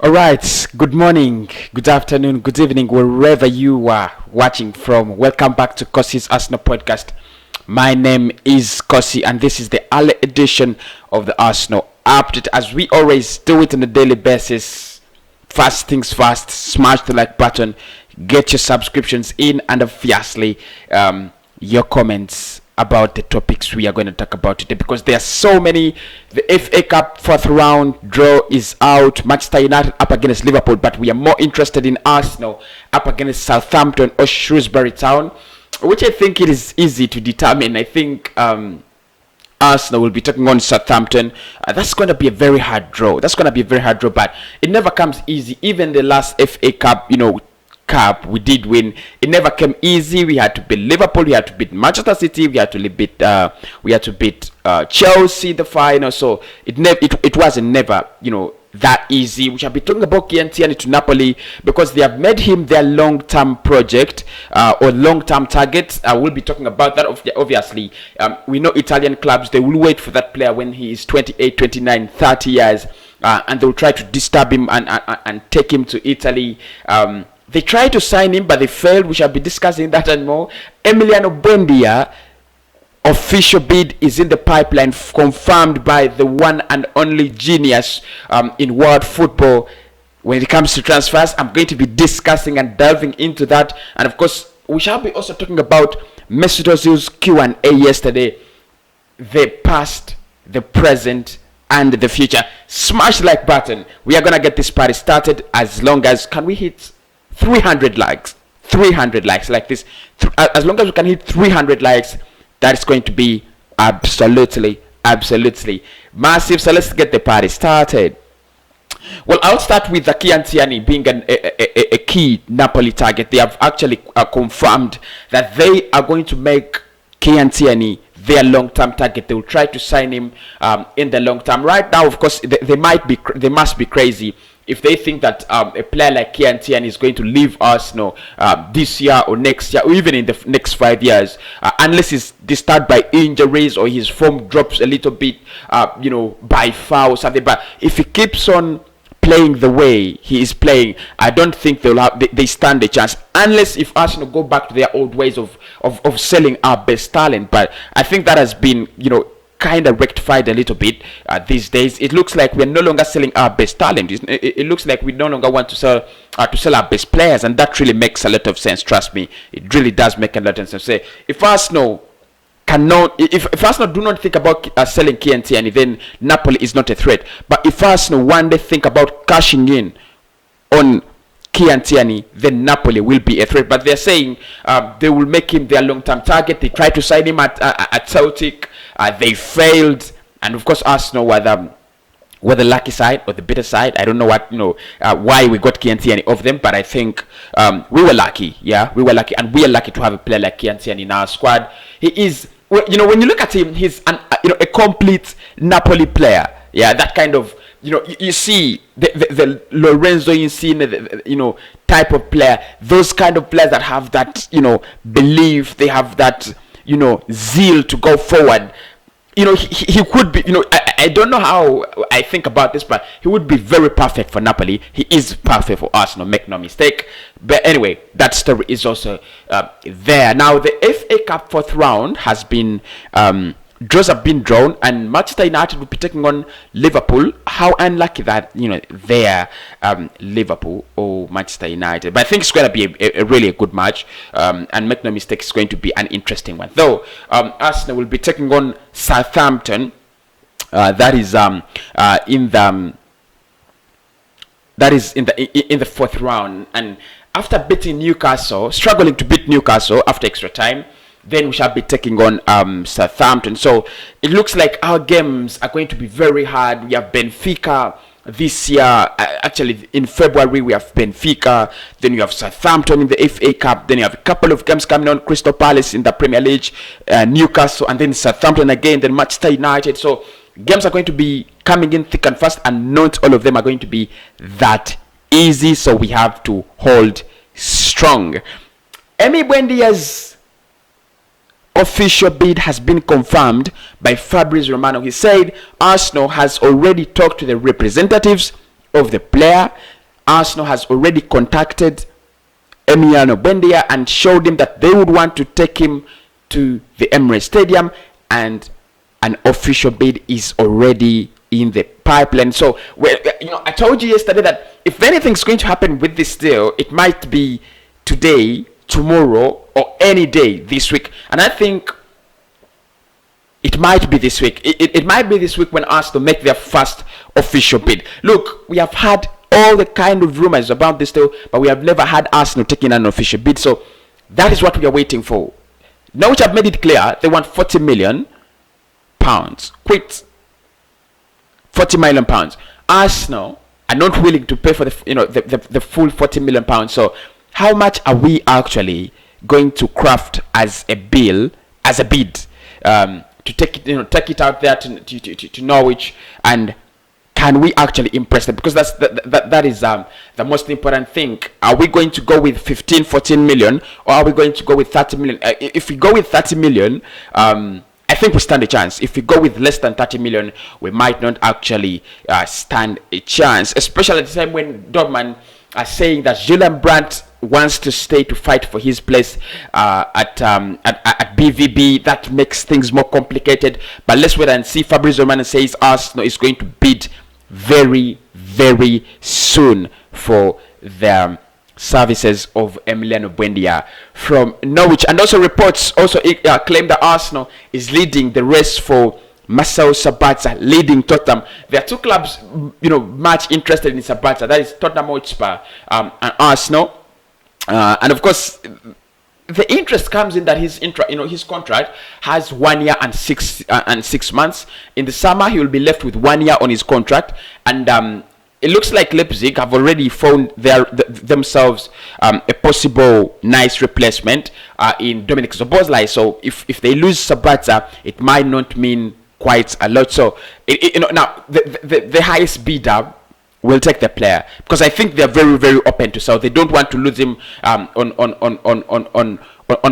All right, good morning, good afternoon, good evening, wherever you are watching from. Welcome back to Kosi's Arsenal podcast. My name is Kosi, and this is the early edition of the Arsenal update. As we always do it on a daily basis, first things first, smash the like button, get your subscriptions in, and obviously your comments about the topics we are going to talk about today, because there are so many. The FA Cup fourth round draw is out. Manchester United up against Liverpool, but we are more interested in Arsenal up against Southampton or Shrewsbury Town, which I think it is easy to determine. I think Arsenal will be taking on Southampton. That's going to be a very hard draw. But it never comes easy. Even the last FA Cup, Cup we did win, it never came easy. We had to beat Liverpool, we had to beat Manchester City, we had to beat Chelsea the final. So it wasn't never that easy. We shall be talking about Chiellini to Napoli because they have made him their long-term project or long-term target. We'll be talking about that. Obviously, we know Italian clubs, they will wait for that player when he is 28, 29, 30 years, and they will try to disturb him and take him to Italy. They tried to sign him, but they failed. We shall be discussing that and more. Emiliano Buendia, official bid is in the pipeline, confirmed by the one and only genius in world football. When it comes to transfers, I'm going to be discussing and delving into that. And of course, we shall be also talking about Mesut Ozil's Q&A yesterday. The past, the present, and the future. Smash the like button. We are going to get this party started as long as, can we hit 300 likes like this? As long as we can hit 300 likes, that is going to be absolutely massive. So let's get the party started. Well, I'll start with the Chiellini being a key Napoli target. They have actually confirmed that they are going to make Chiellini their long-term target. They will try to sign him in the long term. Right now, of course, they must be crazy if they think that a player like Chiellini is going to leave Arsenal this year or next year or even in the next 5 years, unless he's disturbed by injuries or his form drops a little bit, by foul or something. But if he keeps on playing the way he is playing, I don't think they stand a chance, unless if Arsenal go back to their old ways of selling our best talent. But I think that has been kind of rectified a little bit these days. It looks like we're no longer selling our best talent. It looks like we no longer want to sell our best players, and that really makes a lot of sense. Trust me, it really does make a lot of sense. Say if Arsenal do not think about selling Chiellini, then Napoli is not a threat. But if Arsenal one day think about cashing in on Chiellini, then Napoli will be a threat. But they're saying they will make him their long-term target. They tried to sign him at Celtic. They failed, and of course Arsenal were the lucky side or the better side. I don't know why we got Chiellini of them, but I think we were lucky. Yeah, we were lucky, and we are lucky to have a player like Chiellini in our squad. He is, when you look at him, he's a complete Napoli player. Yeah, that kind of you see the Lorenzo Insigne, type of player. Those kind of players that have that belief, they have that zeal to go forward. He could be, I don't know how I think about this, but he would be very perfect for Napoli. He is perfect for Arsenal, make no mistake. But anyway, that story is also there. Now, the FA Cup fourth round has been draws have been drawn, and Manchester United will be taking on Liverpool. How unlucky that they're Liverpool or Manchester United. But I think it's going to be a really good match, and make no mistake, it's going to be an interesting one. Though Arsenal will be taking on Southampton. That is in the fourth round, and after beating Newcastle, struggling to beat Newcastle after extra time, then we shall be taking on Southampton. So it looks like our games are going to be very hard. We have Benfica this year. Actually, in February, we have Benfica. Then you have Southampton in the FA Cup. Then you have a couple of games coming on. Crystal Palace in the Premier League, Newcastle, and then Southampton again, then Manchester United. So games are going to be coming in thick and fast, and not all of them are going to be that easy. So we have to hold strong. Emi Buendia's official bid has been confirmed by Fabrizio Romano. He said Arsenal has already talked to the representatives of the player. Arsenal has already contacted Emiliano Buendia and showed him that they would want to take him to the Emirates Stadium, and an official bid is already in the pipeline. So, I told you yesterday that if anything's going to happen with this deal, it might be today, tomorrow, or any day this week. And I think it might be this week. It might be this week when Arsenal make their first official bid. Look, we have had all the kind of rumors about this deal, but we have never had Arsenal taking an official bid. So that is what we are waiting for. Norwich have made it clear they want 40 million pounds. Quit. 40 million pounds. Arsenal are not willing to pay for the full 40 million pounds. So how much are we actually going to craft as a bid, to take it out there to Norwich, and can we actually impress them? Because that is the most important thing. Are we going to go with 14 million, or are we going to go with 30 million? If we go with 30 million, I think we stand a chance. If we go with less than 30 million, we might not actually stand a chance, especially at the time when Dortmund are saying that Julian Brandt wants to stay to fight for his place at BVB. That makes things more complicated. But let's wait and see. Fabrizio Romano says Arsenal is going to bid very, very soon for the services of Emiliano Buendia from Norwich. And also reports claim that Arsenal is leading the race for Marcel Sabitzer, leading Tottenham. There are two clubs, much interested in Sabitzer. That is Tottenham Hotspur and Arsenal. And of course, the interest comes in that his contract has 1 year and 6 months. In the summer, he will be left with 1 year on his contract, and it looks like Leipzig have already found themselves a possible nice replacement in Dominic Szoboszlai. So if they lose Sabitzer, it might not mean quite a lot. So now the highest bidder will take the player, because I think they're very, very open to sell. They don't want to lose him on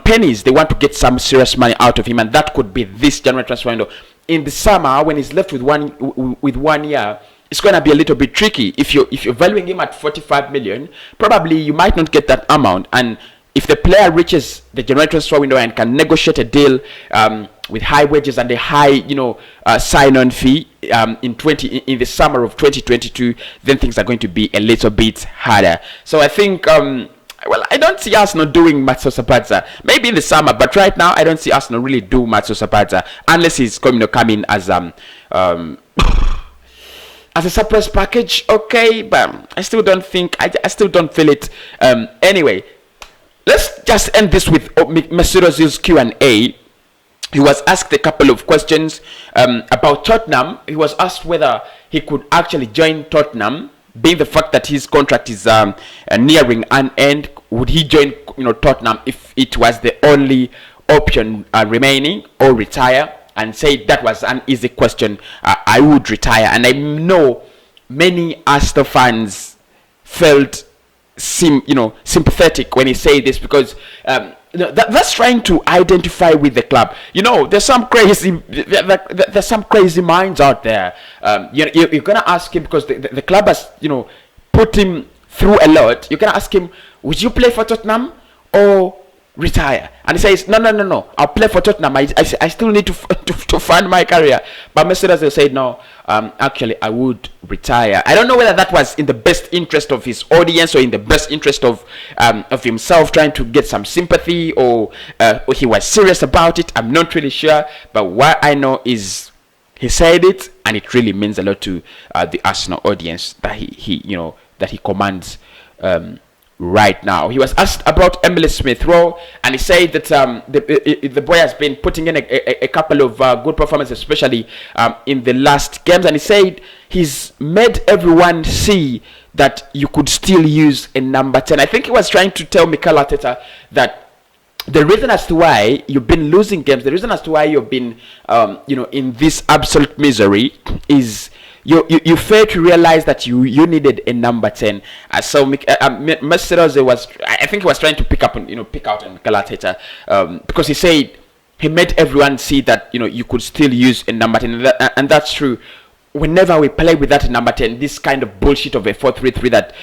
pennies. They want to get some serious money out of him, and that could be this January transfer window. In the summer, when he's left with 1 year, it's going to be a little bit tricky. If you're valuing him at 45 million, probably you might not get that amount. And if the player reaches the January transfer window and can negotiate a deal with high wages and a high, sign-on fee in the summer of 2022, then things are going to be a little bit harder. So I think, I don't see Arsenal doing Marcel Sabitzer. Maybe in the summer, but right now I don't see Arsenal really do Marcel Sabitzer unless he's going to come in as a surprise package. Okay, but I still don't think. I still don't feel it. Anyway, let's just end this with Mesut Ozil's Q&A. He was asked a couple of questions about Tottenham. He was asked whether he could actually join Tottenham, being the fact that his contract is nearing an end. Would he join Tottenham if it was the only option remaining, or retire? And said that was an easy question. I would retire. And I know many Arsenal fans felt sympathetic when he said this, because that's trying to identify with the club. There's some crazy minds out there. You're gonna ask him, because the club has put him through a lot. You're gonna ask him, would you play for Tottenham or retire? And he says, no, I'll play for Tottenham. I still need to fund my career. But Mesut Ozil said, no, actually I would retire. I don't know whether that was in the best interest of his audience or in the best interest of himself, trying to get some sympathy, or he was serious about it. I'm not really sure, but what I know is he said it, and it really means a lot to the Arsenal audience that he commands right now. He was asked about Emile Smith Rowe, and he said that the boy has been putting in a couple of good performances, especially in the last games, and he said he's made everyone see that you could still use a number 10. I think he was trying to tell Mikel Arteta that the reason as to why you've been losing games, the reason as to why you've been in this absolute misery is you fail to realize that you needed a number 10. So Mesut Ozil I think he was trying to pick out on Mikel Arteta, because he said he made everyone see that you could still use a number 10, and that's true. whenever we play with that number 10, this kind of bullshit of a 4-3-3 that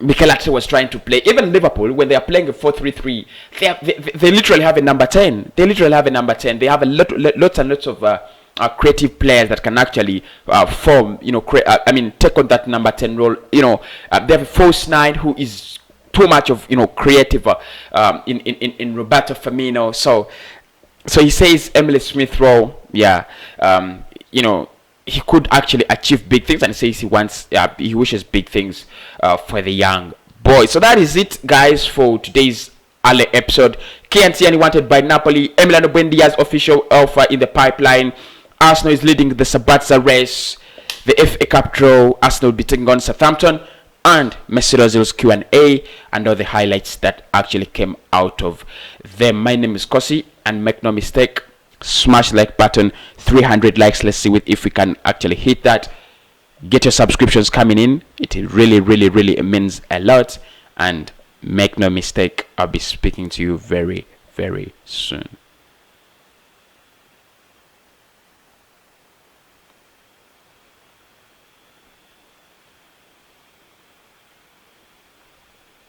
Mikel Arteta was trying to play. Even Liverpool, when they are playing a 4-3-3, they literally have a number 10. They literally have a number 10. They have lots and lots of creative players that can actually form, take on that number 10 role. They have a false 9 who is too much of, creative in Roberto Firmino. So he says Emile Smith Rowe, he could actually achieve big things, and he says he wishes big things for the young boy. So that is it, guys, for today's early episode. Kieran wanted by Napoli. Emiliano Buendia's official offer in the pipeline. Arsenal is leading the Sabazza race. The FA Cup draw. Arsenal will be taking on Southampton. And Mesut Ozil's Q&A and all the highlights that actually came out of them. My name is Kosi, and make no mistake, smash the like button. 300 likes. Let's see if we can actually hit that. Get your subscriptions coming in. It really means a lot. And make no mistake, I'll be speaking to you very, very soon.